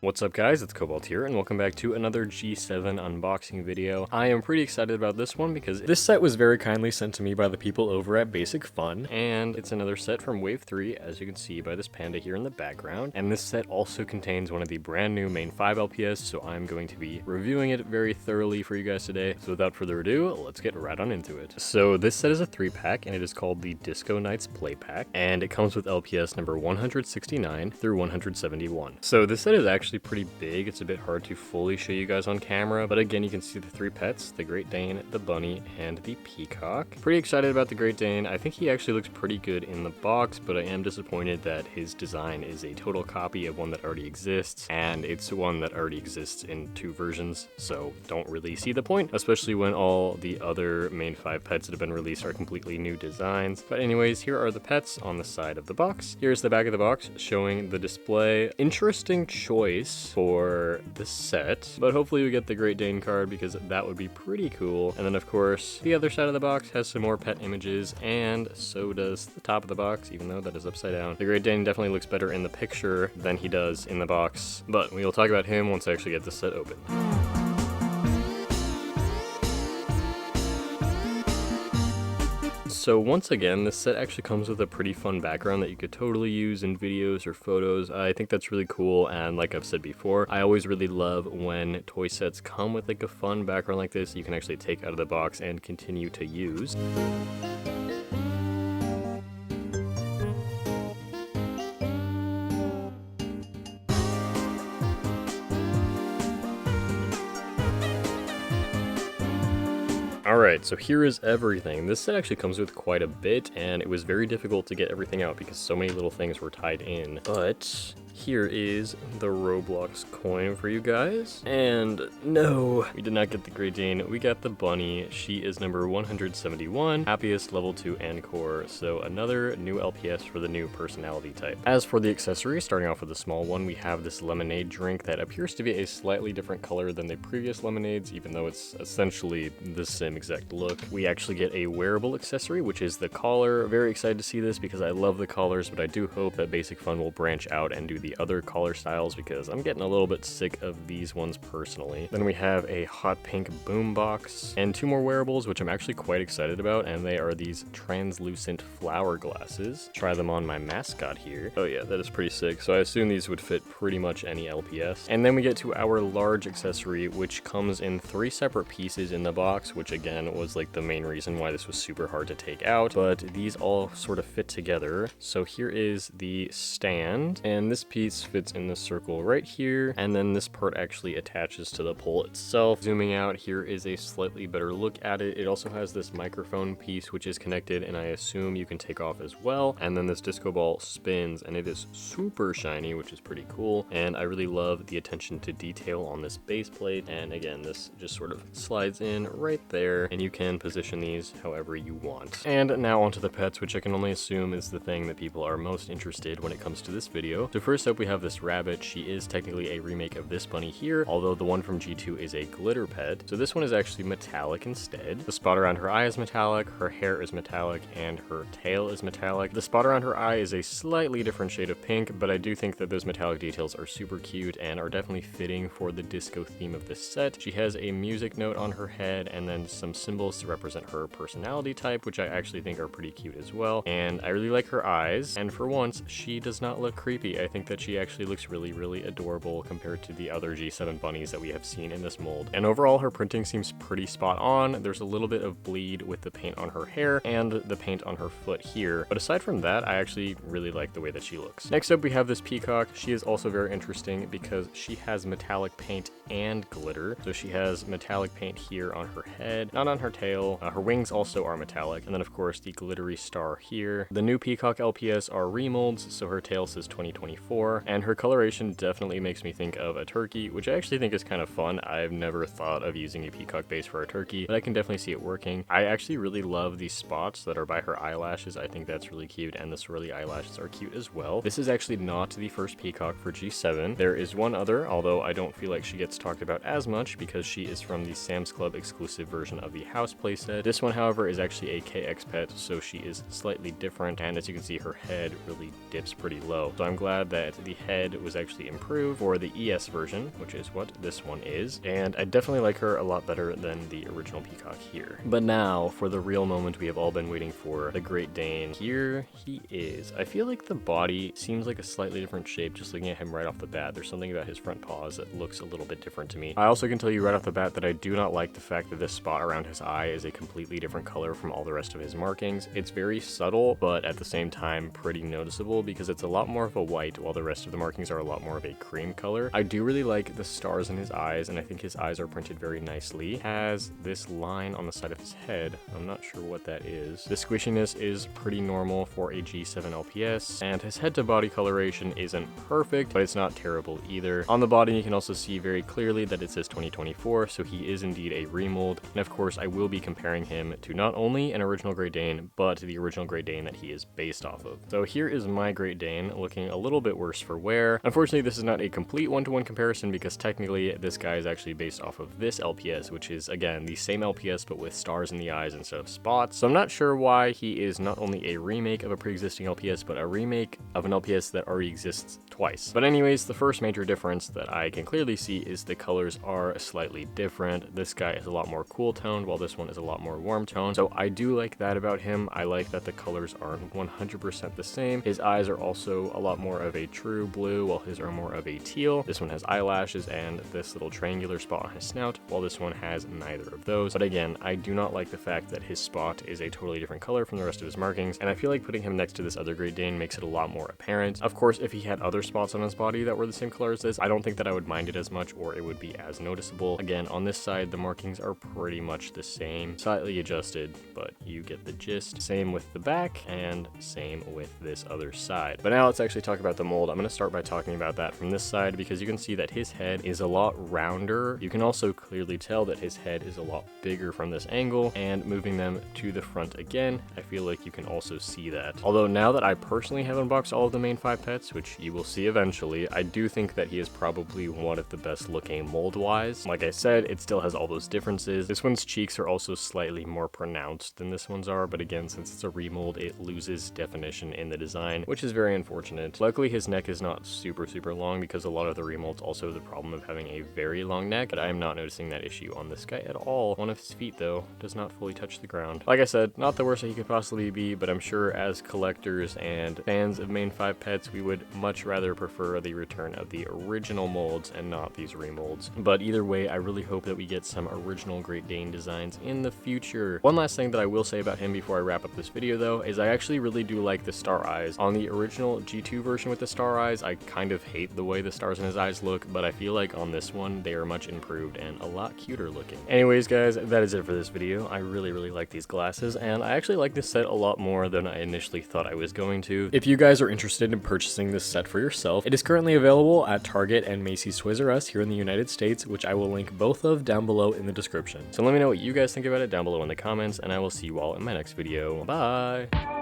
What's up guys, it's Cobalt here, and welcome back to another G7 unboxing video. I am pretty excited about this one because this set was very kindly sent to me by the people over at BasicFun, and it's another set from Wave 3, as you can see by this panda here in the background. And this set also contains one of the brand new Main 5 LPS, so I'm going to be reviewing it very thoroughly for you guys today. So without further ado, let's get right on into it. So this set is a 3-pack, and it is called the Disco Nights Play Pack, and it comes with LPS number 169 through 171. So this set is actually pretty big. It's a bit hard to fully show you guys on camera, but again, you can see the 3 pets, the Great Dane, the Bunny, and the Peacock. Pretty excited about the Great Dane. I think he actually looks pretty good in the box, but I am disappointed that his design is a total copy of one that already exists, and it's one that already exists in 2 versions, so don't really see the point, especially when all the other Main 5 pets that have been released are completely new designs. But anyways, here are the pets on the side of the box. Here's the back of the box showing the display. Interesting choice for the set, but hopefully we get the Great Dane card because that would be pretty cool. And then of course the other side of the box has some more pet images, and so does the top of the box, even though that is upside down. The Great Dane definitely looks better in the picture than he does in the box, but we will talk about him once I actually get the set open. So once again, this set actually comes with a pretty fun background that you could totally use in videos or photos. I think that's really cool, and like I've said before, I always really love when toy sets come with like a fun background like this you can actually take out of the box and continue to use. Alright, so here is everything. This set actually comes with quite a bit, and it was very difficult to get everything out because so many little things were tied in. But here is the Roblox coin for you guys. And no, we did not get the Great Dane. We got the Bunny. She is number 171, happiest level 2 Encore. So another new LPS for the new personality type. As for the accessory, starting off with the small one, we have this lemonade drink that appears to be a slightly different color than the previous lemonades, even though it's essentially the same exact look. We actually get a wearable accessory, which is the collar. Very excited to see this because I love the collars, but I do hope that BasicFun will branch out and do the other collar styles because I'm getting a little bit sick of these ones personally. Then we have a hot pink boombox and 2 more wearables, which I'm actually quite excited about, and they are these translucent flower glasses. Try them on my mascot here. Oh yeah, that is pretty sick. So I assume these would fit pretty much any LPS. And then we get to our large accessory, which comes in 3 separate pieces in the box, which again was like the main reason why this was super hard to take out, but these all sort of fit together. So here is the stand, and this piece fits in this circle right here, and then this part actually attaches to the pole itself. Zooming out, here is a slightly better look at it. It also has this microphone piece which is connected, and I assume you can take off as well. And then this disco ball spins, and it is super shiny, which is pretty cool. And I really love the attention to detail on this base plate. And again, this just sort of slides in right there, and you can position these however you want. And now onto the pets, which I can only assume is the thing that people are most interested when it comes to this video. So first up, we have this rabbit. She is technically a remake of this bunny here, although the one from G2 is a glitter pet. So this one is actually metallic instead. The spot around her eye is metallic, her hair is metallic, and her tail is metallic. The spot around her eye is a slightly different shade of pink, but I do think that those metallic details are super cute and are definitely fitting for the disco theme of this set. She has a music note on her head and then some symbols to represent her personality type, which I actually think are pretty cute as well. And I really like her eyes, and for once, she does not look creepy. I think that she actually looks really adorable compared to the other G7 bunnies that we have seen in this mold. And overall, her printing seems pretty spot on. There's a little bit of bleed with the paint on her hair and the paint on her foot here, but aside from that, I actually really like the way that she looks. Next up, we have this Peacock. She is also very interesting because she has metallic paint and glitter. So she has metallic paint here on her head, not on her tail. Her wings also are metallic, and then of course the glittery star here. The new Peacock LPS are remolds, so her tail says 2024, and her coloration definitely makes me think of a turkey, which I actually think is kind of fun. I've never thought of using a peacock base for a turkey, but I can definitely see it working. I actually really love these spots that are by her eyelashes. I think that's really cute, and the swirly eyelashes are cute as well. This is actually not the first peacock for G7. There is one other, although I don't feel like she gets talked about as much because she is from the Sam's Club exclusive version of the house playset. This one, however, is actually a KX pet, so she is slightly different, and as you can see, her head really dips pretty low. So I'm glad that that the head was actually improved for the ES version, which is what this one is, and I definitely like her a lot better than the original Peacock here. But now, for the real moment we have all been waiting for, the Great Dane. Here he is. I feel like the body seems like a slightly different shape just looking at him right off the bat. There's something about his front paws that looks a little bit different to me. I also can tell you right off the bat that I do not like the fact that this spot around his eye is a completely different color from all the rest of his markings. It's very subtle, but at the same time pretty noticeable because it's a lot more of a white while the rest of the markings are a lot more of a cream color. I do really like the stars in his eyes, and I think his eyes are printed very nicely. He has this line on the side of his head. I'm not sure what that is. The squishiness is pretty normal for a G7 LPS, and his head to body coloration isn't perfect, but it's not terrible either. On the body, you can also see very clearly that it says 2024, so he is indeed a remold. And of course, I will be comparing him to not only an original Great Dane, but the original Great Dane that he is based off of. So here is my Great Dane, looking a little bit worse for wear. Unfortunately, this is not a complete one-to-one comparison because technically this guy is actually based off of this LPS, which is again the same LPS but with stars in the eyes instead of spots. So I'm not sure why he is not only a remake of a pre-existing LPS, but a remake of an LPS that already exists twice. But anyways, the first major difference that I can clearly see is the colors are slightly different. This guy is a lot more cool toned while this one is a lot more warm toned. So I do like that about him. I like that the colors aren't 100% the same. His eyes are also a lot more of a true blue while his are more of a teal. This one has eyelashes and this little triangular spot on his snout, while this one has neither of those. But again, I do not like the fact that his spot is a totally different color from the rest of his markings, and I feel like putting him next to this other Great Dane makes it a lot more apparent. Of course, if he had other spots on his body that were the same color as this, I don't think that I would mind it as much or it would be as noticeable. Again, on this side, the markings are pretty much the same, slightly adjusted, but you get the gist. Same with the back and same with this other side. But now let's actually talk about the mold. I'm going to start by talking about that from this side because you can see that his head is a lot rounder. You can also clearly tell that his head is a lot bigger from this angle, and moving them to the front again, I feel like you can also see that. Although now that I personally have unboxed all of the main 5 pets, which you will see eventually, I do think that he is probably one of the best looking mold-wise. Like I said, it still has all those differences. This one's cheeks are also slightly more pronounced than this one's are, but again, since it's a remold, it loses definition in the design, which is very unfortunate. Luckily, his neck is not super long because a lot of the remolds also have the problem of having a very long neck, but I am not noticing that issue on this guy at all. One of his feet, though, does not fully touch the ground. Like I said, not the worst that he could possibly be, but I'm sure as collectors and fans of main 5 pets, we would much rather prefer the return of the original molds and not these remolds. But either way, I really hope that we get some original Great Dane designs in the future. One last thing that I will say about him before I wrap up this video, though, is I actually really do like the star eyes. On the original G2 version with the star eyes, I kind of hate the way the stars in his eyes look, but I feel like on this one, they are much improved and a lot cuter looking. Anyways, guys, that is it for this video. I really like these glasses, and I actually like this set a lot more than I initially thought I was going to. If you guys are interested in purchasing this set for yourself, it is currently available at Target and Macy's Toys R Us here in the United States, which I will link both of down below in the description. So let me know what you guys think about it down below in the comments, and I will see you all in my next video. Bye!